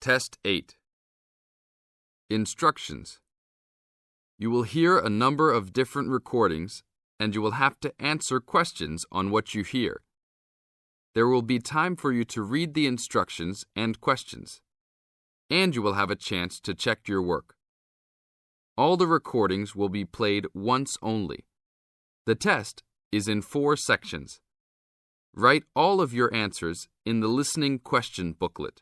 Test 8. Instructions. You will hear a number of different recordings, and you will have to answer questions on what you hear. There will be time for you to read the instructions and questions, and you will have a chance to check your work. All the recordings will be played once only. The test is in 4 sections. Write all of your answers in the listening question booklet.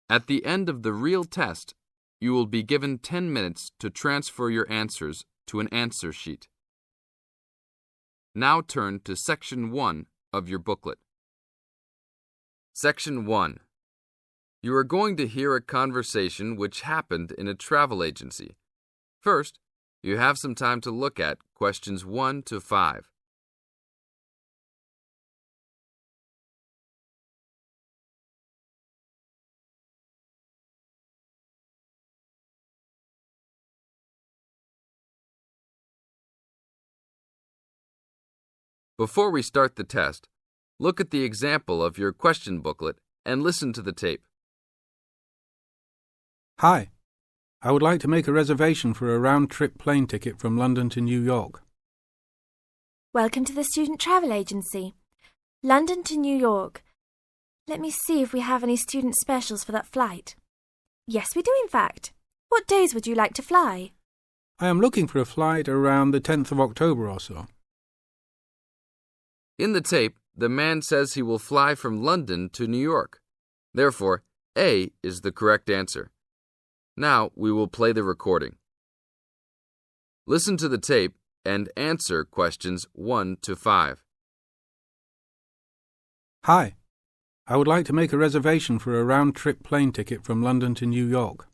At the end of the real test, you will be given 10 minutes to transfer your answers to an answer sheet. Now turn to Section 1 of your booklet. Section 1. You are going to hear a conversation which happened in a travel agency. First, you have some time to look at questions 1 to 5. Before we start the test, look at the example of your question booklet and listen to the tape. Hi, I would like to make a reservation for a round-trip plane ticket from London to New York. Welcome to the Student Travel Agency. London to New York. Let me see if we have any student specials for that flight. Yes, we do in fact. What days would you like to fly? I am looking for a flight around the 10th of October or so. In the tape, the man says he will fly from London to New York. Therefore, A is the correct answer. Now we will play the recording. Listen to the tape and answer questions 1 to 5. Hi, I would like to make a reservation for a round-trip plane ticket from London to New York.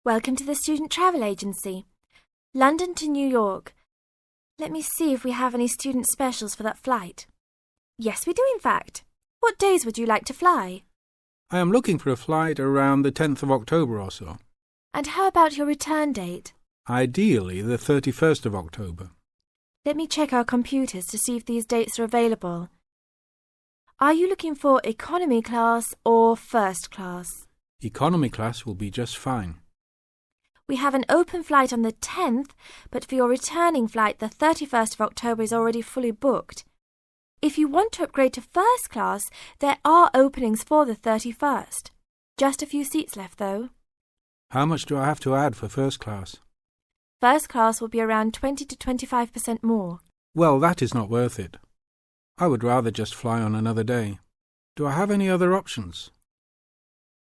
Welcome to the Student Travel Agency. London to New York. Let me see if we have any student specials for that flight. Yes, we do in fact. What days would you like to fly? I am looking for a flight around the 10th of October or so. And how about your return date? Ideally, the 31st of October. Let me check our computers to see if these dates are available. Are you looking for economy class or first class? Economy class will be just fine. We have an open flight on the 10th, but for your returning flight, the 31st of October is already fully booked. If you want to upgrade to first class, there are openings for the 31st. Just a few seats left, though. How much do I have to add for first class? First class will be around 20 to 25% more. Well, that is not worth it. I would rather just fly on another day. Do I have any other options?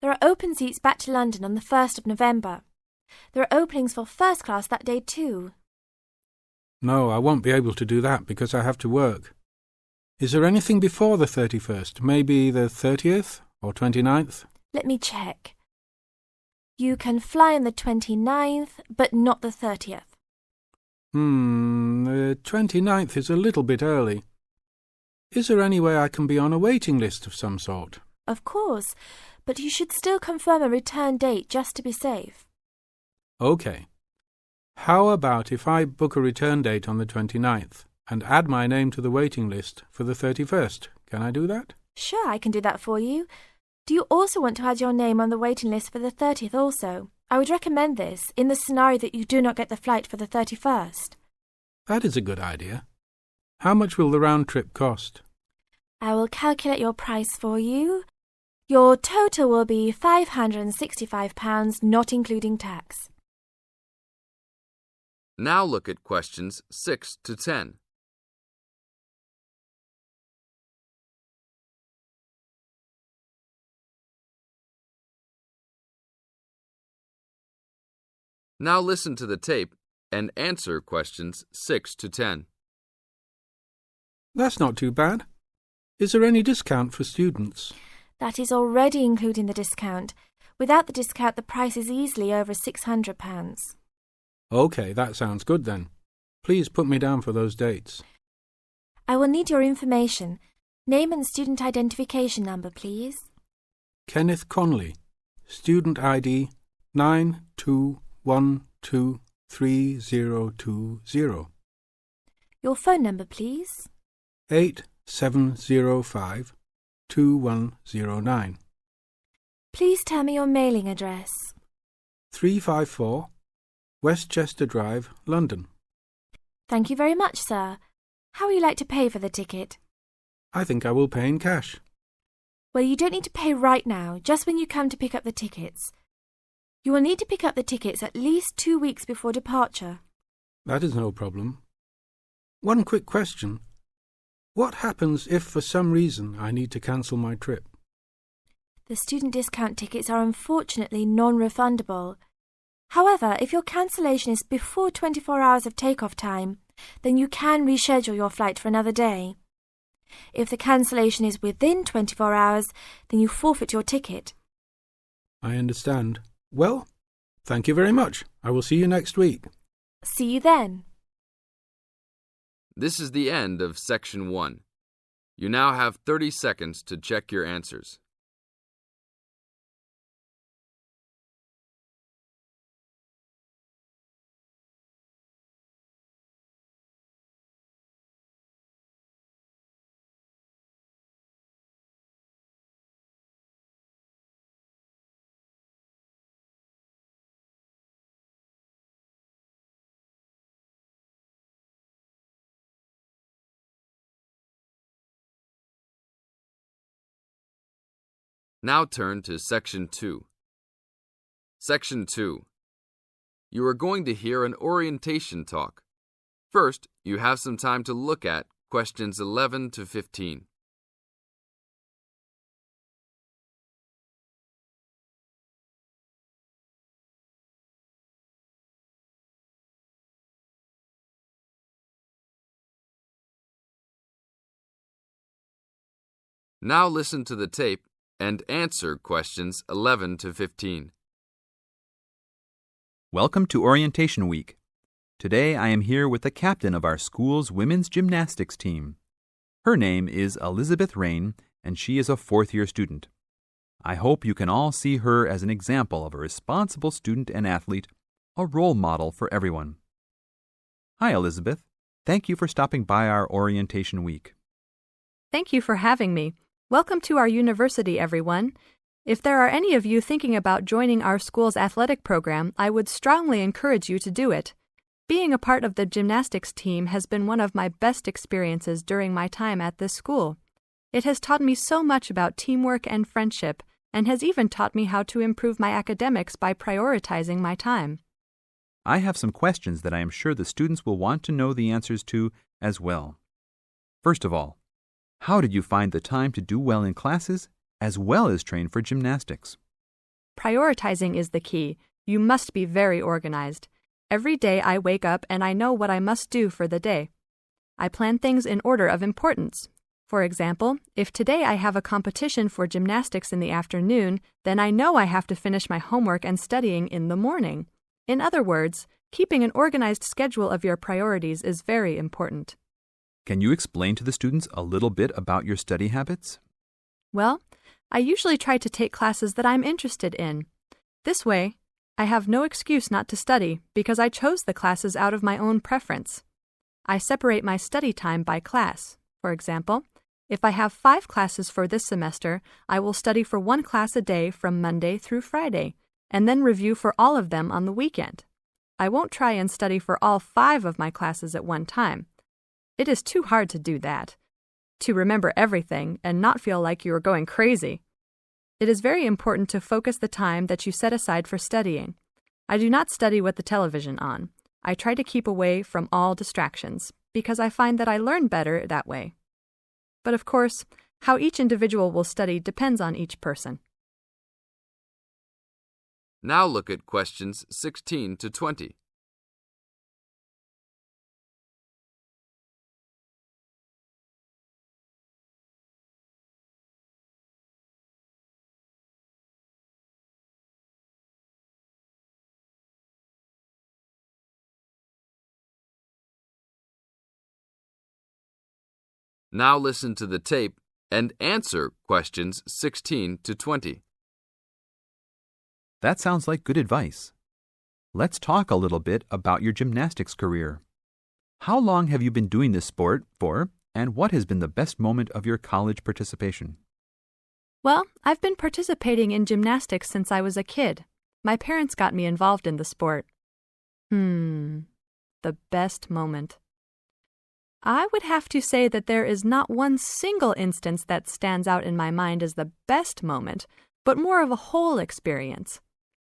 There are open seats back to London on the 1st of November. There are openings for first class that day too. No, I won't be able to do that because I have to work. Is there anything before the 31st? Maybe the 30th or 29th? Let me check. You can fly on the 29th, but not the 30th. The 29th is a little bit early. Is there any way I can be on a waiting list of some sort? Of course, but you should still confirm a return date just to be safe. OK. How about if I book a return date on the 29th and add my name to the waiting list for the 31st? Can I do that? Sure, I can do that for you. Do you also want to add your name on the waiting list for the 30th also? I would recommend this in the scenario that you do not get the flight for the 31st. That is a good idea. How much will the round trip cost? I will calculate your price for you. Your total will be £565, not including tax. Now look at questions 6 to 10. Now listen to the tape and answer questions 6 to 10. That's not too bad. Is there any discount for students? That is already including the discount. Without the discount, the price is easily over £600. OK, that sounds good then. Please put me down for those dates. I will need your information. Name and student identification number, please. Kenneth Conley, student ID 92123020. Your phone number, please. 8705 2109. Please tell me your mailing address. 354 Westchester Drive, London. Thank you very much, sir. How will you like to pay for the ticket? I think I will pay in cash. Well, you don't need to pay right now, just when you come to pick up the tickets. You will need to pick up the tickets at least 2 weeks before departure. That is no problem. One quick question. What happens if for some reason I need to cancel my trip? The student discount tickets are unfortunately non-refundable. However, if your cancellation is before 24 hours of takeoff time, then you can reschedule your flight for another day. If the cancellation is within 24 hours, then you forfeit your ticket. I understand. Well, thank you very much. I will see you next week. See you then. This is the end of Section 1. You now have 30 seconds to check your answers. Now turn to Section 2. Section 2. You are going to hear an orientation talk. First, you have some time to look at questions 11 to 15. Now listen to the tape and answer questions 11 to 15. Welcome to Orientation Week. Today I am here with the captain of our school's women's gymnastics team. Her name is Elizabeth Rain, and she is a fourth-year student. I hope you can all see her as an example of a responsible student and athlete, a role model for everyone. Hi, Elizabeth. Thank you for stopping by our Orientation Week. Thank you for having me. Welcome to our university, everyone. If there are any of you thinking about joining our school's athletic program, I would strongly encourage you to do it. Being a part of the gymnastics team has been one of my best experiences during my time at this school. It has taught me so much about teamwork and friendship, and has even taught me how to improve my academics by prioritizing my time. I have some questions that I am sure the students will want to know the answers to as well. First of all, how did you find the time to do well in classes as well as train for gymnastics? Prioritizing is the key. You must be very organized. Every day I wake up and I know what I must do for the day. I plan things in order of importance. For example, if today I have a competition for gymnastics in the afternoon, then I know I have to finish my homework and studying in the morning. In other words, keeping an organized schedule of your priorities is very important. Can you explain to the students a little bit about your study habits? Well, I usually try to take classes that I'm interested in. This way, I have no excuse not to study because I chose the classes out of my own preference. I separate my study time by class. For example, if I have 5 classes for this semester, I will study for 1 class a day from Monday through Friday, and then review for all of them on the weekend. I won't try and study for all 5 of my classes at one time. It is too hard to do that, to remember everything and not feel like you are going crazy. It is very important to focus the time that you set aside for studying. I do not study with the television on. I try to keep away from all distractions, because I find that I learn better that way. But of course, how each individual will study depends on each person. Now look at questions 16 to 20. Now listen to the tape and answer questions 16 to 20. That sounds like good advice. Let's talk a little bit about your gymnastics career. How long have you been doing this sport for, and what has been the best moment of your college participation? Well, I've been participating in gymnastics since I was a kid. My parents got me involved in the sport. The best moment. I would have to say that there is not one single instance that stands out in my mind as the best moment, but more of a whole experience.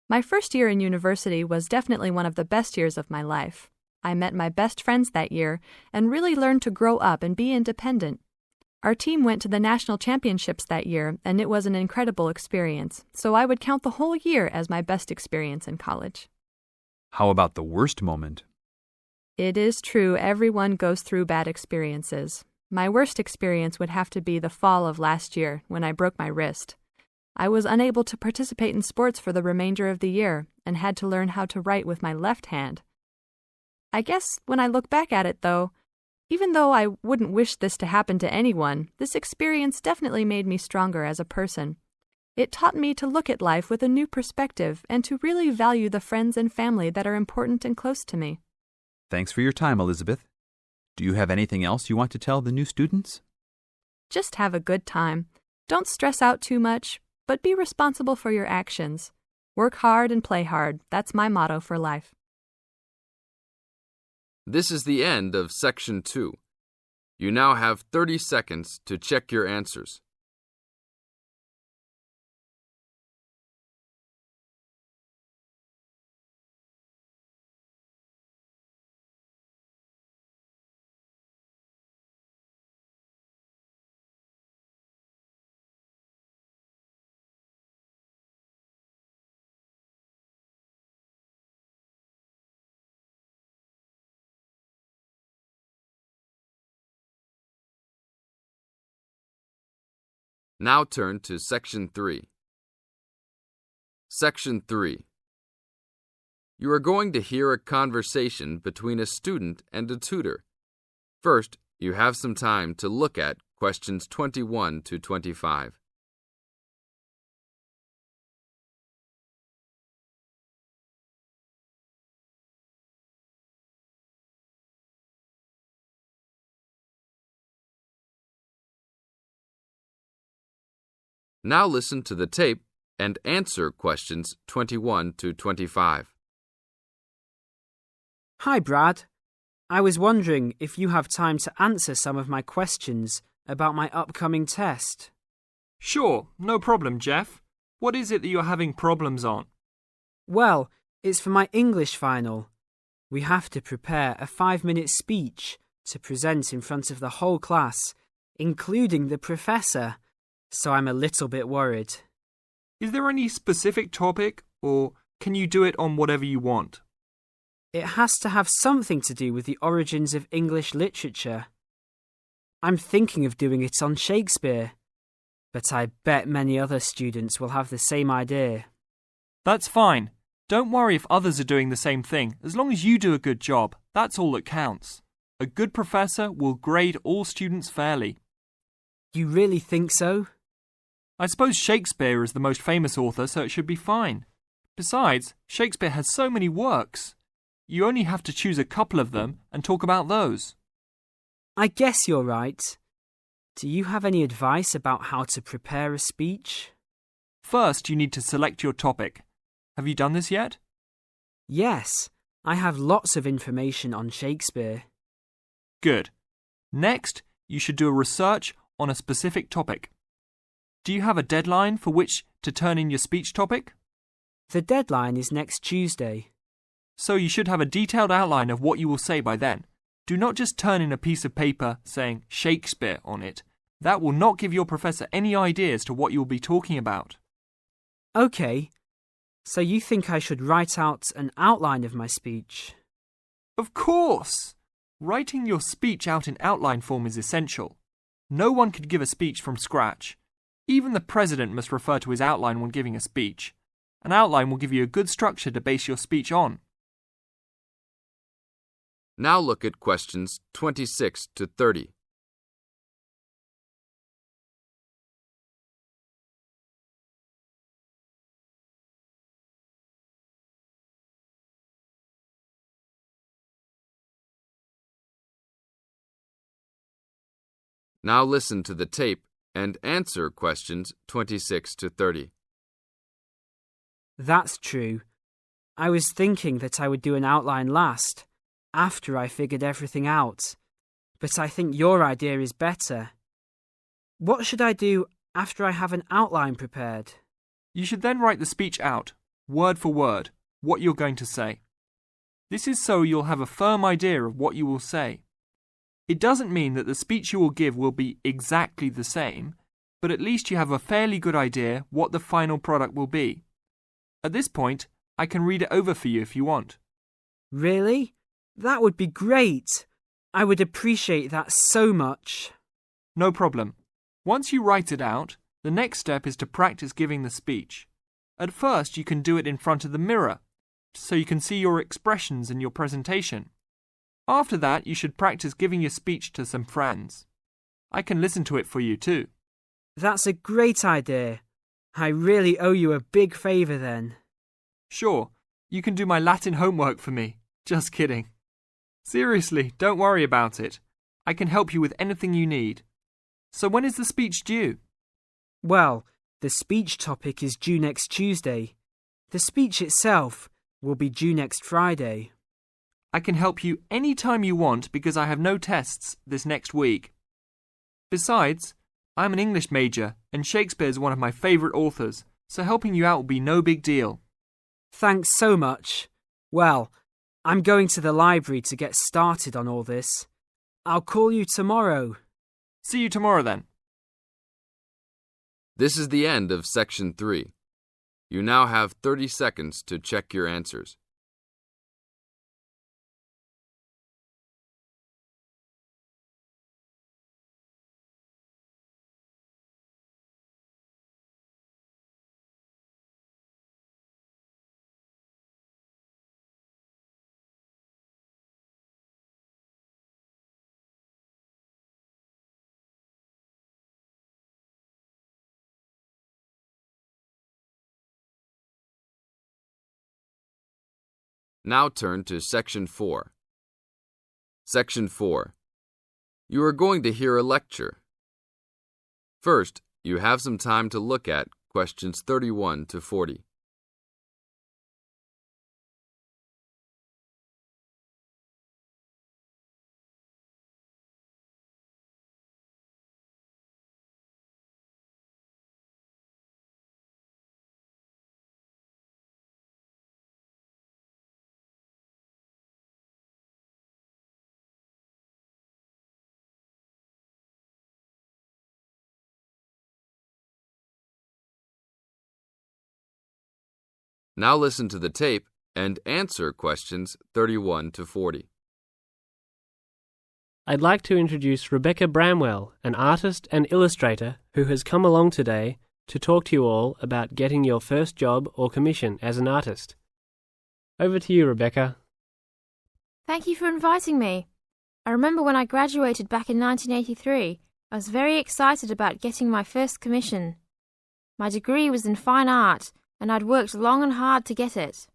My first year in university was definitely one of the best years of my life. I met my best friends that year and really learned to grow up and be independent. Our team went to the national championships that year, and it was an incredible experience, so I would count the whole year as my best experience in college. How about the worst moment? It is true everyone goes through bad experiences. My worst experience would have to be the fall of last year when I broke my wrist. I was unable to participate in sports for the remainder of the year and had to learn how to write with my left hand. I guess when I look back at it, though, even though I wouldn't wish this to happen to anyone, this experience definitely made me stronger as a person. It taught me to look at life with a new perspective and to really value the friends and family that are important and close to me. Thanks for your time, Elizabeth. Do you have anything else you want to tell the new students? Just have a good time. Don't stress out too much, but be responsible for your actions. Work hard and play hard. That's my motto for life. This is the end of Section 2. You now have 30 seconds to check your answers. Now turn to Section 3. Section 3. You are going to hear a conversation between a student and a tutor. First, you have some time to look at questions 21 to 25. Now listen to the tape and answer questions 21 to 25. Hi, Brad. I was wondering if you have time to answer some of my questions about my upcoming test. Sure, no problem, Jeff. What is it that you're having problems on? Well, it's for my English final. We have to prepare a 5-minute speech to present in front of the whole class, including the professor, so I'm a little bit worried. Is there any specific topic, or can you do it on whatever you want? It has to have something to do with the origins of English literature. I'm thinking of doing it on Shakespeare, but I bet many other students will have the same idea. That's fine. Don't worry if others are doing the same thing. As long as you do a good job, that's all that counts. A good professor will grade all students fairly. You really think so? I suppose Shakespeare is the most famous author, so it should be fine. Besides, Shakespeare has so many works. You only have to choose a couple of them and talk about those. I guess you're right. Do you have any advice about how to prepare a speech? First, you need to select your topic. Have you done this yet? Yes, I have lots of information on Shakespeare. Good. Next, you should do a research on a specific topic. Do you have a deadline for which to turn in your speech topic? The deadline is next Tuesday. So you should have a detailed outline of what you will say by then. Do not just turn in a piece of paper saying Shakespeare on it. That will not give your professor any idea as to what you will be talking about. OK, so you think I should write out an outline of my speech? Of course! Writing your speech out in outline form is essential. No one could give a speech from scratch. Even the president must refer to his outline when giving a speech. An outline will give you a good structure to base your speech on. Now look at questions 26 to 30. Now listen to the tape and answer questions 26 to 30. That's true. I was thinking that I would do an outline last, after I figured everything out. But I think your idea is better. What should I do after I have an outline prepared? You should then write the speech out, word for word, what you're going to say. This is so you'll have a firm idea of what you will say. It doesn't mean that the speech you will give will be exactly the same, but at least you have a fairly good idea what the final product will be. At this point, I can read it over for you if you want. Really? That would be great. I would appreciate that so much. No problem. Once you write it out, the next step is to practice giving the speech. At first, you can do it in front of the mirror, so you can see your expressions in your presentation. After that, you should practice giving your speech to some friends. I can listen to it for you too. That's a great idea. I really owe you a big favour then. Sure, you can do my Latin homework for me. Just kidding. Seriously, don't worry about it. I can help you with anything you need. So when is the speech due? Well, the speech topic is due next Tuesday. The speech itself will be due next Friday. I can help you any time you want because I have no tests this next week. Besides, I'm an English major and Shakespeare is one of my favourite authors, so helping you out will be no big deal. Thanks so much. Well, I'm going to the library to get started on all this. I'll call you tomorrow. See you tomorrow then. This is the end of Section 3. You now have 30 seconds to check your answers. Now turn to Section 4. Section 4. You are going to hear a lecture. First, you have some time to look at questions 31 to 40. Now listen to the tape and answer questions 31 to 40. I'd like to introduce Rebecca Bramwell, an artist and illustrator who has come along today to talk to you all about getting your first job or commission as an artist. Over to you, Rebecca. Thank you for inviting me. I remember when I graduated back in 1983, I was very excited about getting my first commission. My degree was in fine art, and I'd worked long and hard to get it.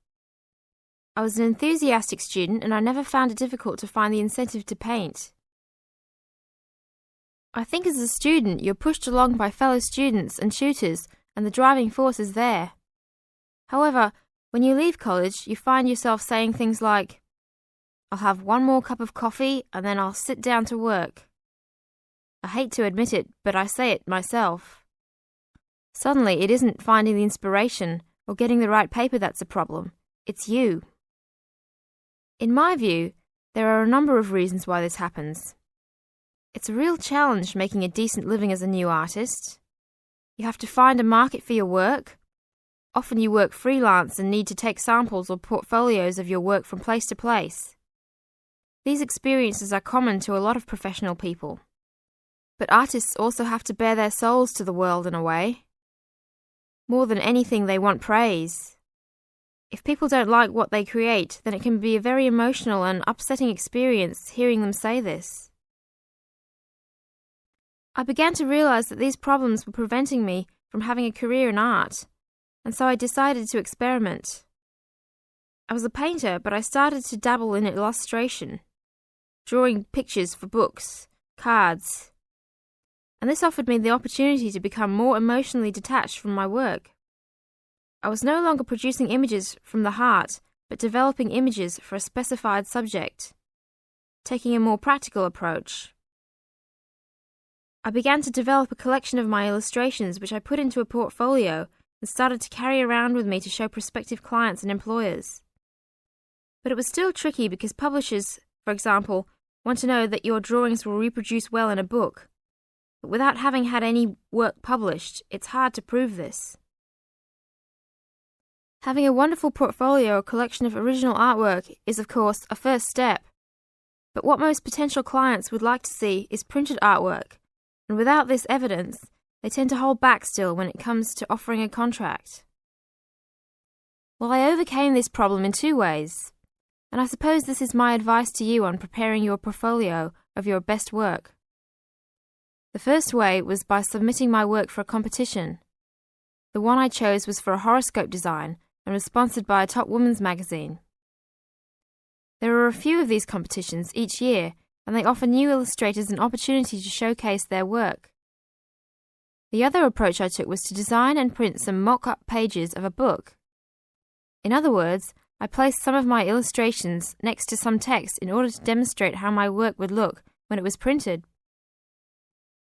I was an enthusiastic student and I never found it difficult to find the incentive to paint. I think as a student you're pushed along by fellow students and tutors and the driving force is there. However, when you leave college you find yourself saying things like, I'll have one more cup of coffee and then I'll sit down to work. I hate to admit it, but I say it myself. Suddenly, it isn't finding the inspiration or getting the right paper that's a problem. It's you. In my view, there are a number of reasons why this happens. It's a real challenge making a decent living as a new artist. You have to find a market for your work. Often you work freelance and need to take samples or portfolios of your work from place to place. These experiences are common to a lot of professional people. But artists also have to bare their souls to the world in a way. More than anything, they want praise. If people don't like what they create, then it can be a very emotional and upsetting experience hearing them say this. I began to realize that these problems were preventing me from having a career in art, and so I decided to experiment. I was a painter, but I started to dabble in illustration, drawing pictures for books, cards. and this offered me the opportunity to become more emotionally detached from my work. I was no longer producing images from the heart, but developing images for a specified subject, taking a more practical approach. I began to develop a collection of my illustrations, which I put into a portfolio and started to carry around with me to show prospective clients and employers. But it was still tricky because publishers, for example, want to know that your drawings will reproduce well in a book. But without having had any work published, it's hard to prove this. Having a wonderful portfolio or collection of original artwork is, of course, a first step. But what most potential clients would like to see is printed artwork, and without this evidence, they tend to hold back still when it comes to offering a contract. Well, I overcame this problem in two ways, and I suppose this is my advice to you on preparing your portfolio of your best work. The first way was by submitting my work for a competition. The one I chose was for a horoscope design and was sponsored by a top women's magazine. There are a few of these competitions each year, and they offer new illustrators an opportunity to showcase their work. The other approach I took was to design and print some mock-up pages of a book. In other words, I placed some of my illustrations next to some text in order to demonstrate how my work would look when it was printed.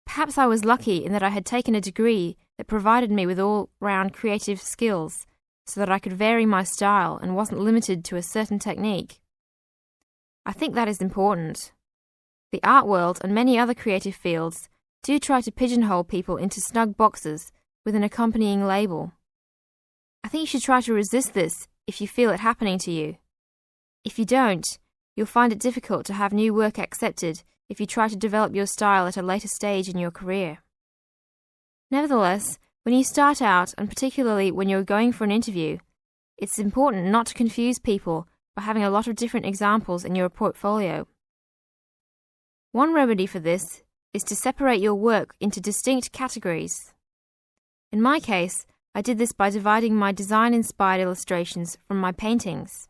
Perhaps I was lucky in that I had taken a degree that provided me with all-round creative skills, so that I could vary my style and wasn't limited to a certain technique. I think that is important. The art world and many other creative fields do try to pigeonhole people into snug boxes with an accompanying label. I think you should try to resist this if you feel it happening to you. If you don't, you'll find it difficult to have new work accepted if you try to develop your style at a later stage in your career. Nevertheless, when you start out, and particularly when you're going for an interview, it's important not to confuse people by having a lot of different examples in your portfolio. One remedy for this is to separate your work into distinct categories. In my case, I did this by dividing my design-inspired illustrations from my paintings.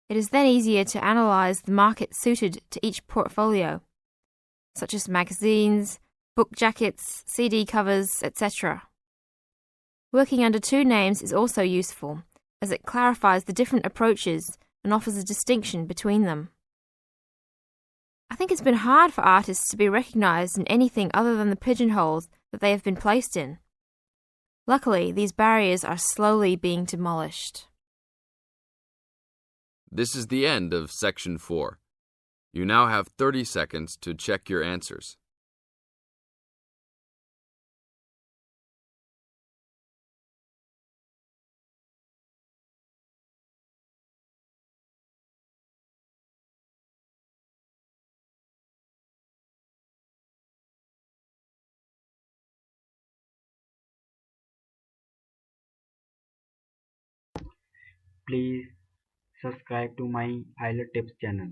It is then easier to analyze the market suited to each portfolio, such as magazines, book jackets, CD covers, etc. Working under two names is also useful, as it clarifies the different approaches and offers a distinction between them. I think it's been hard for artists to be recognized in anything other than the pigeonholes that they have been placed in. Luckily, these barriers are slowly being demolished. This is the end of Section 4. You now have 30 seconds to check your answers. Please subscribe to my Ielts Tips channel.